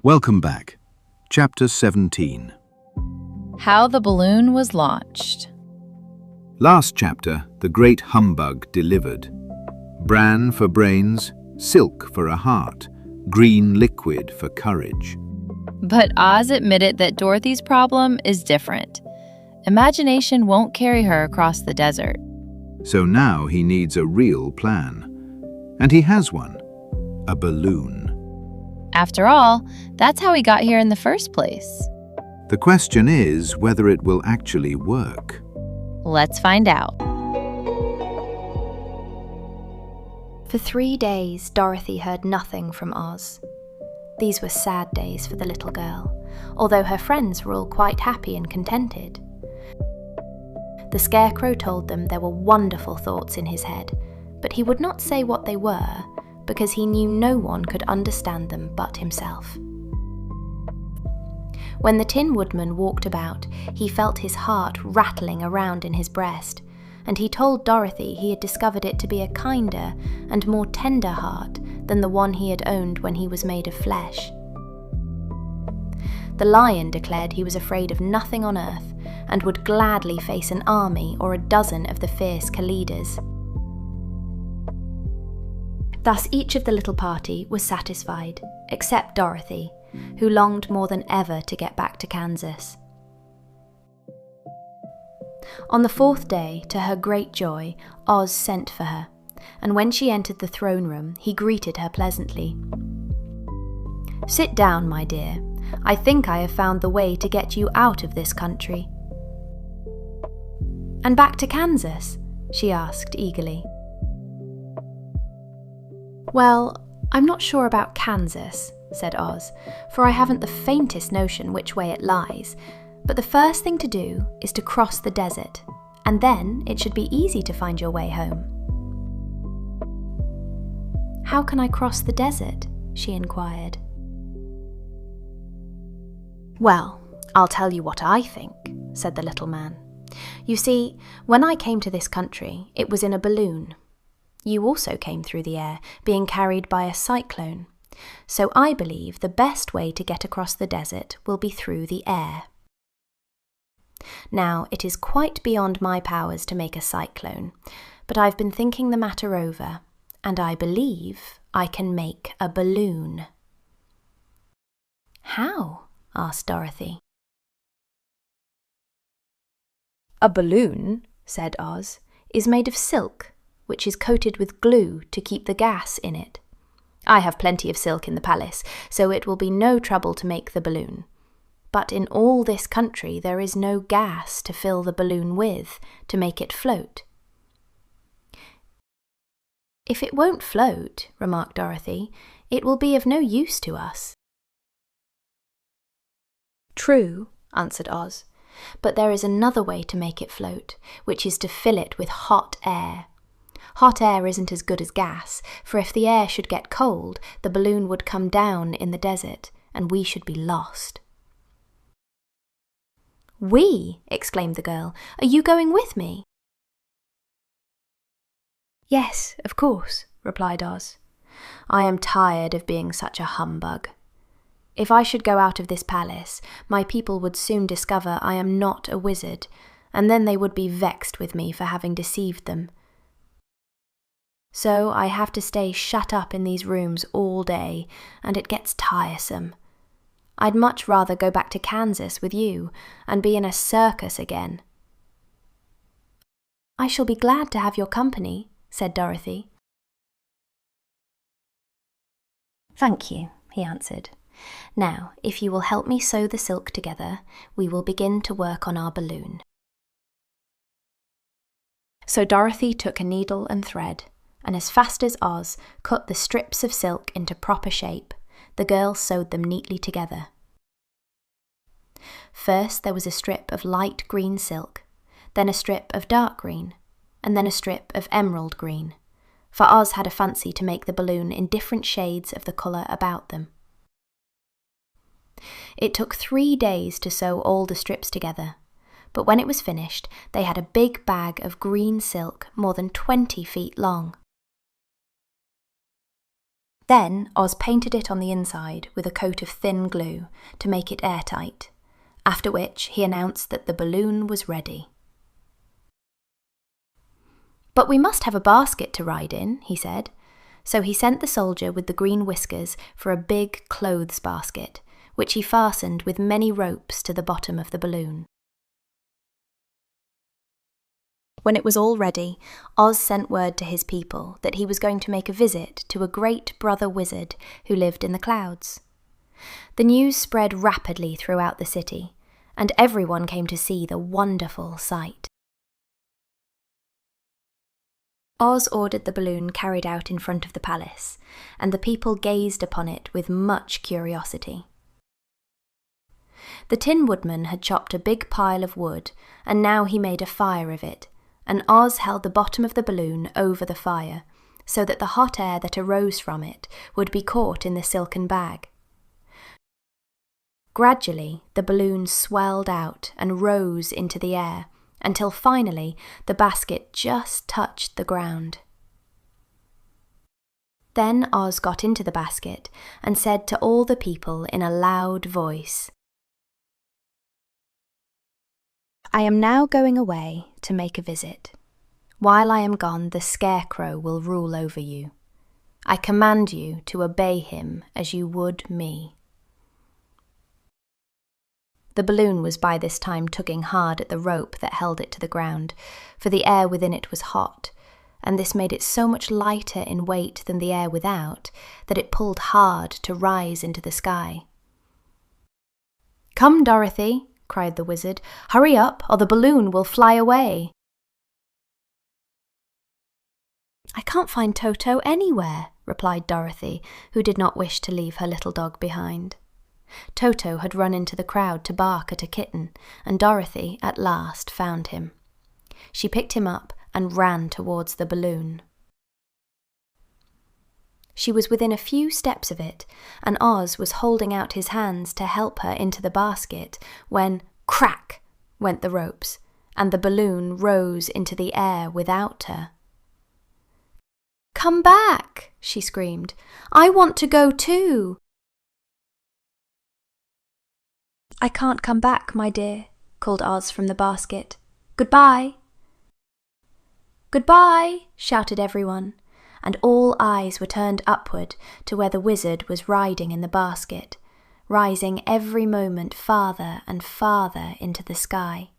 Welcome back. Chapter 17. How the balloon was launched. Last chapter, the great humbug delivered. Bran for brains, silk for a heart, green liquid for courage. But Oz admitted that Dorothy's problem is different. Imagination won't carry her across the desert. So now he needs a real plan. And he has one. A balloon. After all, that's how he got here in the first place. The question is whether it will actually work. Let's find out. For 3 days, Dorothy heard nothing from Oz. These were sad days for the little girl, although her friends were all quite happy and contented. The Scarecrow told them there were wonderful thoughts in his head, but he would not say what they were, because he knew no one could understand them but himself. When the Tin Woodman walked about, he felt his heart rattling around in his breast, and he told Dorothy he had discovered it to be a kinder and more tender heart than the one he had owned when he was made of flesh. The Lion declared he was afraid of nothing on earth and would gladly face an army or a dozen of the fierce Kalidas. Thus each of the little party was satisfied, except Dorothy, who longed more than ever to get back to Kansas. On the 4th day, to her great joy, Oz sent for her, and when she entered the throne room, he greeted her pleasantly. "Sit down, my dear. I think I have found the way to get you out of this country." "And back to Kansas?" she asked eagerly. "Well, I'm not sure about Kansas," said Oz, "for I haven't the faintest notion which way it lies, but the first thing to do is to cross the desert, and then it should be easy to find your way home." "How can I cross the desert?" she inquired. "Well, I'll tell you what I think," said the little man. "You see, when I came to this country, it was in a balloon. You also came through the air, being carried by a cyclone. So I believe the best way to get across the desert will be through the air. Now, it is quite beyond my powers to make a cyclone, but I've been thinking the matter over, and I believe I can make a balloon." "How?" asked Dorothy. "A balloon," said Oz, "is made of silk, which is coated with glue to keep the gas in it. I have plenty of silk in the palace, so it will be no trouble to make the balloon. But in all this country there is no gas to fill the balloon with to make it float." "If it won't float," remarked Dorothy, "it will be of no use to us." "True," answered Oz, "but there is another way to make it float, which is to fill it with hot air. Hot air isn't as good as gas, for if the air should get cold, the balloon would come down in the desert, and we should be lost." "We?" exclaimed the girl. "Are you going with me?" "Yes, of course," replied Oz. "I am tired of being such a humbug. If I should go out of this palace, my people would soon discover I am not a wizard, and then they would be vexed with me for having deceived them. So I have to stay shut up in these rooms all day, and it gets tiresome. I'd much rather go back to Kansas with you and be in a circus again." "I shall be glad to have your company," said Dorothy. "Thank you," he answered. "Now, if you will help me sew the silk together, we will begin to work on our balloon." So Dorothy took a needle and thread, and as fast as Oz cut the strips of silk into proper shape, the girl sewed them neatly together. First there was a strip of light green silk, then a strip of dark green, and then a strip of emerald green, for Oz had a fancy to make the balloon in different shades of the colour about them. It took 3 days to sew all the strips together, but when it was finished, they had a big bag of green silk more than 20 feet long. Then Oz painted it on the inside with a coat of thin glue to make it airtight, after which he announced that the balloon was ready. "But we must have a basket to ride in," he said. So he sent the soldier with the green whiskers for a big clothes basket, which he fastened with many ropes to the bottom of the balloon. When it was all ready, Oz sent word to his people that he was going to make a visit to a great brother wizard who lived in the clouds. The news spread rapidly throughout the city, and everyone came to see the wonderful sight. Oz ordered the balloon carried out in front of the palace, and the people gazed upon it with much curiosity. The Tin Woodman had chopped a big pile of wood, and now he made a fire of it, and Oz held the bottom of the balloon over the fire, so that the hot air that arose from it would be caught in the silken bag. Gradually, the balloon swelled out and rose into the air, until finally the basket just touched the ground. Then Oz got into the basket and said to all the people in a loud voice, "I am now going away to make a visit. While I am gone, the Scarecrow will rule over you. I command you to obey him as you would me." The balloon was by this time tugging hard at the rope that held it to the ground, for the air within it was hot, and this made it so much lighter in weight than the air without that it pulled hard to rise into the sky. "Come, Dorothy," cried the wizard. "Hurry up, or the balloon will fly away." "I can't find Toto anywhere," replied Dorothy, who did not wish to leave her little dog behind. Toto had run into the crowd to bark at a kitten, and Dorothy at last found him. She picked him up and ran towards the balloon. She was within a few steps of it, and Oz was holding out his hands to help her into the basket, when crack went the ropes, and the balloon rose into the air without her. "Come back," she screamed. "I want to go too." "I can't come back, my dear," called Oz from the basket. "Goodbye." "Goodbye," shouted everyone, and all eyes were turned upward to where the wizard was riding in the basket, rising every moment farther and farther into the sky.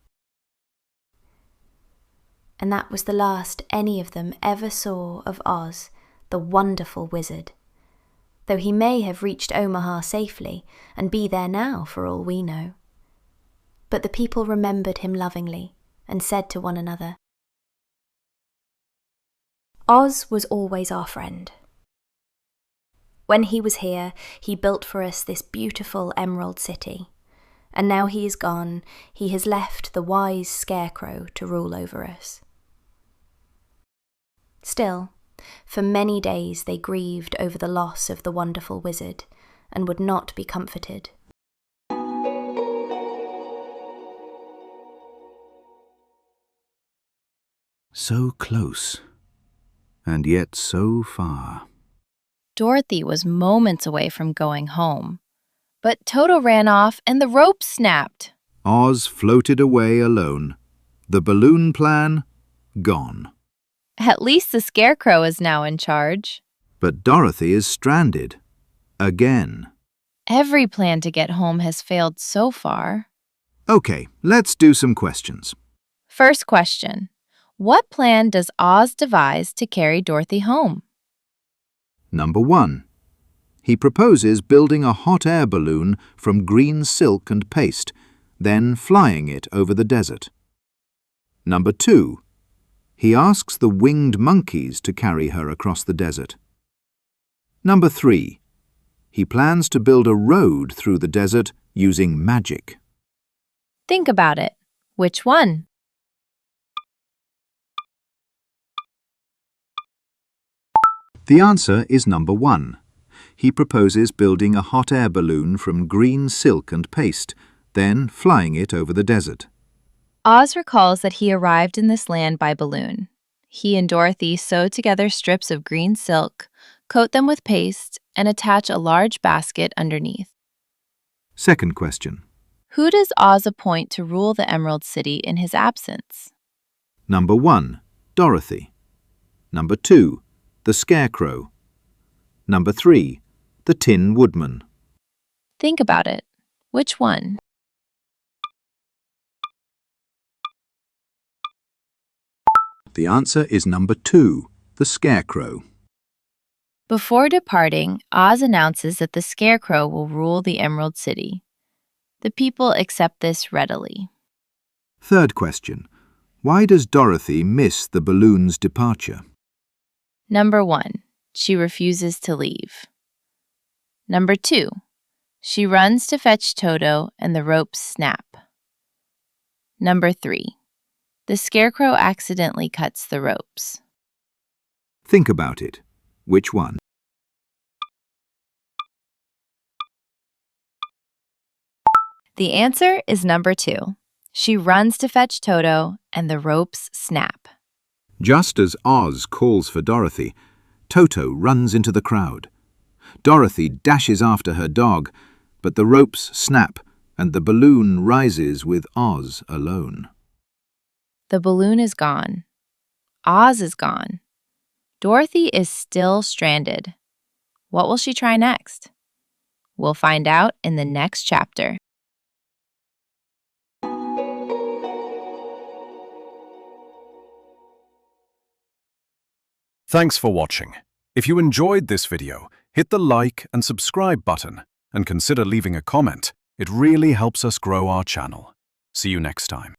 And that was the last any of them ever saw of Oz, the wonderful wizard, though he may have reached Omaha safely and be there now for all we know. But the people remembered him lovingly and said to one another, "Oz was always our friend. When he was here, he built for us this beautiful Emerald City, and now he is gone, he has left the wise Scarecrow to rule over us." Still, for many days they grieved over the loss of the wonderful wizard, and would not be comforted. So close, and yet so far. Dorothy was moments away from going home. But Toto ran off and the rope snapped. Oz floated away alone. The balloon plan, gone. At least the Scarecrow is now in charge. But Dorothy is stranded. Again. Every plan to get home has failed so far. Okay, let's do some questions. First question. What plan does Oz devise to carry Dorothy home? Number 1. He proposes building a hot air balloon from green silk and paste, then flying it over the desert. Number 2. He asks the winged monkeys to carry her across the desert. Number 3. He plans to build a road through the desert using magic. Think about it. Which one? The answer is number 1. He proposes building a hot air balloon from green silk and paste, then flying it over the desert. Oz recalls that he arrived in this land by balloon. He and Dorothy sewed together strips of green silk, Coat them with paste and attach a large basket underneath. Second question. Who does Oz appoint to rule the Emerald City in his absence? Number 1, Dorothy. Number 2, the Scarecrow. Number 3, the Tin Woodman. Think about it. Which one? The answer is number 2, the Scarecrow. Before departing, Oz announces that the Scarecrow will rule the Emerald City. The people accept this readily. Third question. Why does Dorothy miss the balloon's departure? Number 1, she refuses to leave. Number 2, she runs to fetch Toto and the ropes snap. Number 3, the Scarecrow accidentally cuts the ropes. Think about it. Which one? The answer is number 2. She runs to fetch Toto and the ropes snap. Just as Oz calls for Dorothy, Toto runs into the crowd. Dorothy dashes after her dog, but the ropes snap and the balloon rises with Oz alone. The balloon is gone. Oz is gone. Dorothy is still stranded. What will she try next? We'll find out in the next chapter. Thanks for watching. If you enjoyed this video, hit the like and subscribe button and consider leaving a comment. It really helps us grow our channel. See you next time.